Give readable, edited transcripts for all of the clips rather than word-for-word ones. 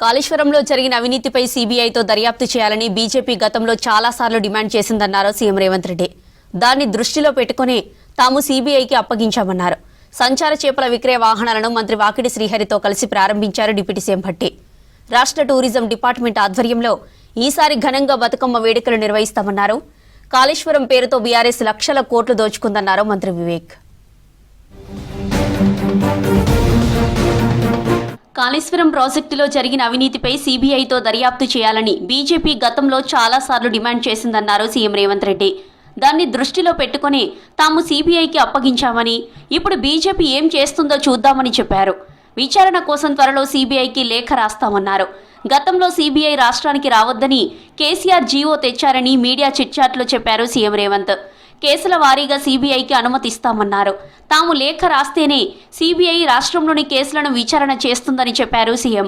కాళేశ్వరంలో జరిగిన అవినీతిపై సీబీఐతో దర్యాప్తు చేయాలని బీజేపీ గతంలో చాలాసార్లు డిమాండ్ చేసిందన్నారు సీఎం రేవంత్ రెడ్డి. దాన్ని దృష్టిలో పెట్టుకుని తాము సీబీఐకి అప్పగించామన్నారు. సంచార చేపల విక్రయ వాహనాలను మంత్రి వాకిడి శ్రీహరితో కలిసి ప్రారంభించారు డిప్యూటీ సీఎం భట్టి. రాష్ట్ర టూరిజం డిపార్ట్మెంట్ ఆధ్వర్యంలో ఈసారి ఘనంగా బతుకమ్మ వేడుకలు నిర్వహిస్తామన్నారు. కాళేశ్వరం పేరుతో బీఆర్ఎస్ లక్షల కోట్లు దోచుకుందన్నారు మంత్రి వివేక్. కాళేశ్వరం ప్రాజెక్టులో జరిగిన అవినీతిపై సీబీఐతో దర్యాప్తు చేయాలని బీజేపీ గతంలో చాలాసార్లు డిమాండ్ చేసిందన్నారు సీఎం రేవంత్ రెడ్డి. దాన్ని దృష్టిలో పెట్టుకుని తాము సీబీఐకి అప్పగించామని, ఇప్పుడు బీజేపీ ఏం చేస్తుందో చూద్దామని చెప్పారు. విచారణ కోసం త్వరలో సీబీఐకి లేఖ రాస్తామన్నారు. గతంలో సీబీఐ రాష్ట్రానికి రావద్దని కేసీఆర్ జీవో తెచ్చారని మీడియా చిట్చాట్లో చెప్పారు సీఎం రేవంత్. కేసుల వారీగా సీబీఐకి అనుమతిస్తామన్నారు. తాము లేఖ రాస్తేనే సీబీఐ రాష్ట్రంలోని కేసులను విచారణ చేస్తుందని చెప్పారు సీఎం.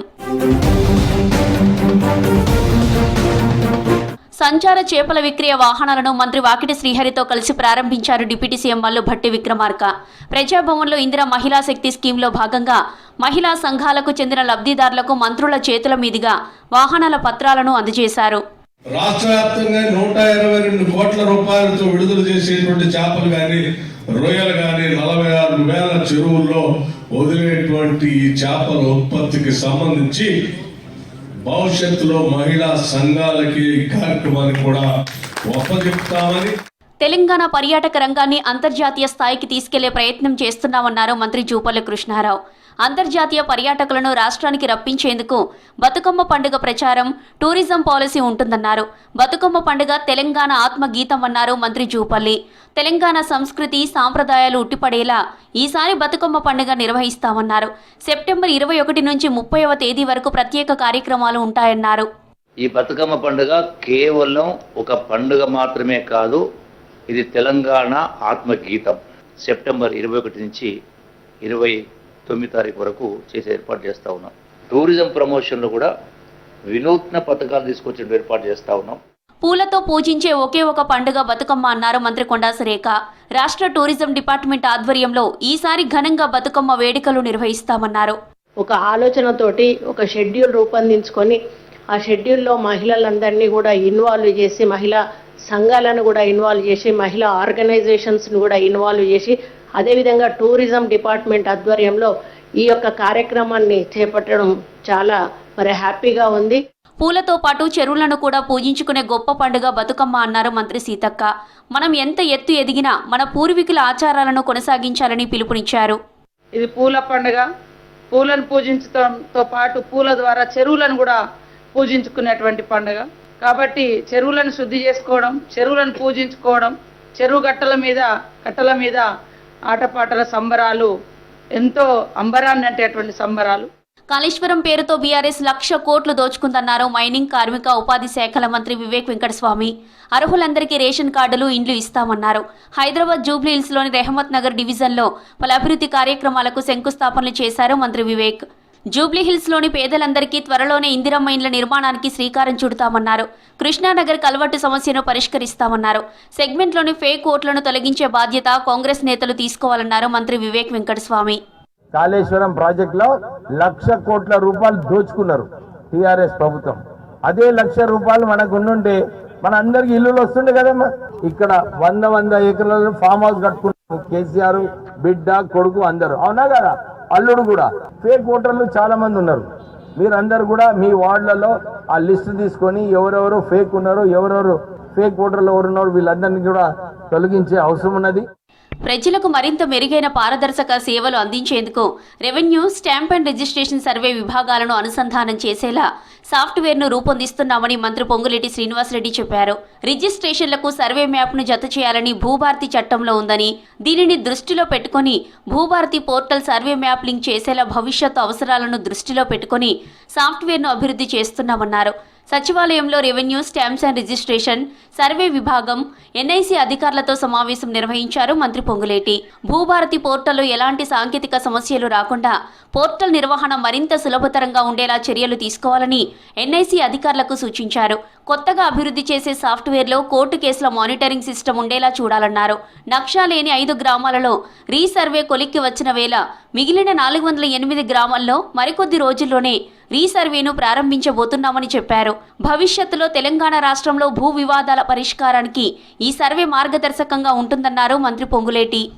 సంచార చేపల విక్రయ వాహనాలను మంత్రి వాకిటి శ్రీహరితో కలిసి ప్రారంభించారు డిప్యూటీ సీఎం మల్లు భట్టి విక్రమార్క. ప్రజాభవన్లో ఇందిరా మహిళా శక్తి స్కీమ్లో భాగంగా మహిళా సంఘాలకు చెందిన లబ్ధిదారులకు మంత్రుల చేతుల మీదుగా వాహనాల పత్రాలను అందజేశారు. రాష్ట్ర వ్యాప్తంగా 122 కోట్ల రూపాయలతో విడుదల చేసేటువంటి చేపలు కానీ, రొయ్యలు కానీ 46,000 చెరువుల్లో వదిలేటువంటి ఈ చేపల ఉత్పత్తికి సంబంధించి భవిష్యత్తులో మహిళా సంఘాలకి ఈ కార్యక్రమాన్ని కూడా ఒప్పగిస్తామని. తెలంగాణ పర్యాటక రంగాన్ని అంతర్జాతీయ స్థాయికి తీసుకెళ్లే ప్రయత్నం చేస్తున్నామన్నారు మంత్రి జూపల్లి కృష్ణారావు. అంతర్జాతీయ పర్యాటకులను రాష్ట్రానికి రప్పించేందుకు బతుకమ్మ పండుగ ప్రచారం, టూరిజం పాలసీ ఉంటుందన్నారు. బతుకమ్మ పండుగ తెలంగాణ ఆత్మగీతం అన్నారు మంత్రి జూపల్లి. తెలంగాణ సంస్కృతి సాంప్రదాయాలు ఉట్టిపడేలా ఈసారి బతుకమ్మ పండుగ నిర్వహిస్తామన్నారు. సెప్టెంబర్ 21 నుంచి 30వ తేదీ వరకు ప్రత్యేక కార్యక్రమాలు ఉంటాయన్నారు. ఈ బతుకమ్మ పండుగ కేవలం ఒక పండుగ మాత్రమే కాదు, ఇది తెలంగాణ ఆత్మగీతం. సెప్టెంబర్ 21 నుంచి 29 తారీఖు వరకు చేసే ఏర్పాటు చేస్తూ ఉన్నాం. టూరిజం ప్రమోషన్లు కూడా వినూత్న పథకాలు తీసుకొచ్చి ఏర్పాటు చేస్తూ ఉన్నాం. పూలతో పూజించే ఒకే ఒక పండుగ బతుకమ్మ అన్నారు మంత్రి కొండా సురేఖ. రాష్ట్ర టూరిజం డిపార్ట్మెంట్ ఆధ్వర్యంలో ఈసారి ఘనంగా బతుకమ్మ వేడుకలు నిర్వహిస్తామన్నారు. ఒక ఆలోచనతోటి ఒక షెడ్యూల్ రూపొందించుకొని ఆ షెడ్యూల్లో మహిళలందరినీ కూడా ఇన్వాల్వ్ చేసి, మహిళా సంఘాలను కూడా ఇన్వాల్వ్ చేసి, మహిళా ఆర్గనైజేషన్స్ను కూడా ఇన్వాల్వ్ చేసి, అదేవిధంగా టూరిజం డిపార్ట్మెంట్ ఆధ్వర్యంలో ఈ యొక్క కార్యక్రమాన్ని చేపట్టడం చాలా హ్యాపీగా ఉంది. పూలతో పాటు చెరువులను కూడా పూజించుకునే గొప్ప పండుగ బతుకమ్మ అన్నారు మంత్రి సీతక్క. మనం ఎంత ఎత్తు ఎదిగినా మన పూర్వీకుల ఆచారాలను కొనసాగించాలని పిలుపునిచ్చారు. ఇది పూల పండుగ. పూలను పూజించడంతో పాటు పూల ద్వారా చెరువులను కూడా పూజించుకునేటువంటి పండుగ. కాబట్టి చెరువులను శుద్ధి చేసుకోవడం, చెరువులను పూజించుకోవడం, చెరువు కట్టల మీద ఆటపాటల సంబరాలు ఎంతో అంబరాన్ని అంటేటువంటి సంబరాలు. కాళేశ్వరం పేరుతో బీఆర్ఎస్ 1,00,000 కోట్లు దోచుకుందన్నారు మైనింగ్, కార్మిక, ఉపాధి శాఖల మంత్రి వివేక్ వెంకటస్వామి. అర్హులందరికీ రేషన్ కార్డులు, ఇండ్లు ఇస్తామన్నారు. హైదరాబాద్ జూబ్లీ హిల్స్లోని రెహమత్ నగర్ డివిజన్లో పలు అభివృద్ధి కార్యక్రమాలకు శంకుస్థాపనలు చేశారు మంత్రి వివేక్. జూబ్లీ హిల్స్లోని పేదలందరికీ త్వరలోనే ఇందిరమ్మ ఇండ్ల నిర్మాణానికి శ్రీకారం చుడతామన్నారు. కృష్ణానగర్ కల్వట్టు సమస్యను పరిష్కరిస్తామన్నారు. సెగ్మెంట్లోని ఫేక్ ఓట్లను తొలగించే బాధ్యత కాంగ్రెస్ నేతలు తీసుకోవాలన్నారు మంత్రి వివేక్ వెంకటస్వామి. కాళేశ్వరం ప్రాజెక్టులో 1,00,000 కోట్ల రూపాయలు దోచుకున్నారు టీఆర్ఎస్ ప్రభుత్వం. అదే 1,00,000 రూపాయలు మనకు ఉండుంటే మన అందరికి ఇల్లులు వస్తుండే కదమ్మా. ఇక్కడ 100 ఎకరాలు ఫామ్ హౌస్ కట్టుకున్నారు కేసీఆర్ బిడ్డ, కొడుకు అందరూ. అవునా కదా? అల్లుడు కూడా. ఫేక్ ఓటర్లు చాలా మంది ఉన్నారు. మీరందరూ కూడా మీ వార్డులలో ఆ లిస్టు తీసుకొని ఎవరెవరు ఫేక్ ఉన్నారు, ఎవరెవరు ఫేక్ ఓటర్లు ఎవరున్నారు వీళ్ళందరినీ కూడా తొలగించే అవసరం ఉన్నది. ప్రజలకు మరింత మెరుగైన పారదర్శక సేవలు అందించేందుకు revenue, stamp and registration survey విభాగాలను అనుసంధానం చేసేలా సాఫ్ట్వేర్ను రూపొందిస్తున్నామని మంత్రి పొంగులేటి శ్రీనివాసరెడ్డి చెప్పారు. రిజిస్ట్రేషన్లకు సర్వే మ్యాప్ను జత చేయాలని భూభారతి చట్టంలో ఉందని, దీనిని దృష్టిలో పెట్టుకుని Bhubharati portal survey map link చేసేలా భవిష్యత్తు అవసరాలను దృష్టిలో పెట్టుకుని సాఫ్ట్వేర్ను అభివృద్ధి చేస్తున్నామన్నారు. సచివాలయంలో revenue, stamps and registration survey విభాగం, ఎన్ఐసి అధికారులతో సమావేశం నిర్వహించారు మంత్రి పొంగులేటి. భూభారతి పోర్టల్లో ఎలాంటి సాంకేతిక సమస్యలు రాకుండా పోర్టల్ నిర్వహణ మరింత సులభతరంగా ఉండేలా చర్యలు తీసుకోవాలని ఎన్ఐసి అధికారులకు సూచించారు. కొత్తగా అభివృద్ధి చేసే సాఫ్ట్వేర్లో కోర్టు కేసుల మానిటరింగ్ సిస్టమ్ ఉండేలా చూడాలన్నారు. నక్షా లేని 5 గ్రామాలలో రీసర్వే కొలిక్కి వచ్చిన వేళ మిగిలిన 408 గ్రామాల్లో మరికొద్ది రోజుల్లోనే రీసర్వేను ప్రారంభించబోతున్నామని చెప్పారు. భవిష్యత్తులో తెలంగాణ రాష్ట్రంలో భూ వివాదాల పరిష్కారానికి ఈ సర్వే మార్గదర్శకంగా ఉంటుందన్నారు మంత్రి పొంగులేటి.